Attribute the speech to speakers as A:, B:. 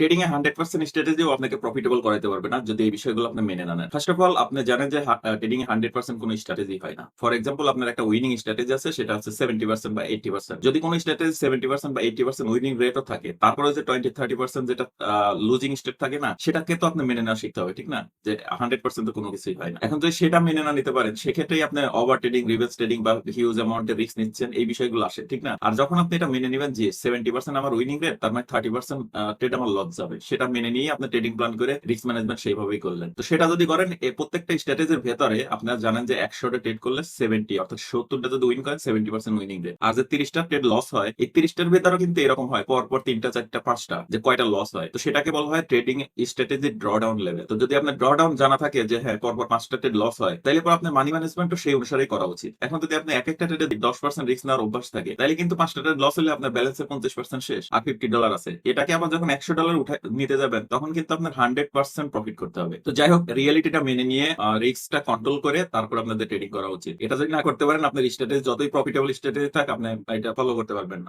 A: Trading এ 100% স্ট্র্যাটেজিও আপনাকে profitable করাইতে পারবে না যদি এই বিষয়গুলো আপনি মেনে না নেন। ফার্স্ট অফ অল আপনি জানেন যে ট্রেডিং এ 100% কোনো স্ট্র্যাটেজি হয় না। ফর এক্সাম্পল আপনার একটা উইনিং স্ট্র্যাটেজি আছে সেটা হচ্ছে 70% বা 80%। যদি কোনো স্ট্র্যাটেজি 70% বা 80% উইনিং রেটও থাকে, তারপরে যে 20-30% যেটা লুজিং স্টেট থাকে না, সেটাকে তো আপনি মেনে নেওয়া শিখতে হবে, ঠিক না? যে 100% তো কোনো কিছুই হয় না। এখন যদি সেটা মেনে না নিতে পারেন, সেক্ষেত্রেই আপনি ওভার ট্রেডিং, রিভার্স ট্রেডিং বা হিউজ অ্যামাউন্টের রিস্ক নিচ্ছেন, এই বিষয়গুলো আসে, ঠিক না? আর যখন আপনি এটা মেনে নিবেন যে 70% আমার উইনিং রেট, তার মানে 30% ট্রেড আমার লস যাবে, সেটা মেনে নিয়ে আপনি ট্রেডিং প্ল্যান করে রিস্ক ম্যানেজমেন্ট সেইভাবেই করলেন। তো সেটা যদি করেন, এই প্রত্যেকটা স্ট্র্যাটেজির ভেতরে আপনারা জানেন যে 100টা ট্রেড করলে 70 অর্থাৎ 70টা যদি উইন করেন 70% উইনিং রেট। আর যে 30টা ট্রেড লস হয়, এই 30টার ভেতরেও কিন্তু এরকম হয় পরপর 3টা 4টা 5টা যে কয়টা লস হয়। তো সেটাকে বলা হয় ট্রেডিং স্ট্র্যাটেজি ড্রডাউন লেভেল। তো যদি আপনার ড্রডাউন জানা থাকে যে হ্যাঁ পরপর 5টা ট্রেড লস হয়, তাহলে পর আপনার মানি ম্যানেজমেন্টও সেই অনুসারেই করা উচিত। এখন যদি আপনি এক একটা ট্রেডে 10% রিস্ক নেওয়ার অভ্যাস থাকে, তাহলে কিন্তু 5টা ট্রেড লস হলে আপনার ব্যালেন্সে 50% শেষ আর $50 আছে। এটাকে আবার যখন $100 উঠে নিতে যাবেন, তখন কিন্তু আপনার 100% প্রফিট করতে হবে। তো যাই হোক, রিয়েলিটিটা মেনে নিয়ে রিস্কটা কন্ট্রোল করে তারপর আপনাদের ট্রেডিং করা উচিত। এটা যদি না করতে পারেন, আপনার স্ট্র্যাটেজি যতই প্রফিটেবল স্ট্র্যাটেজি থাক, আপনি এটা ফলো করতে পারবেন না।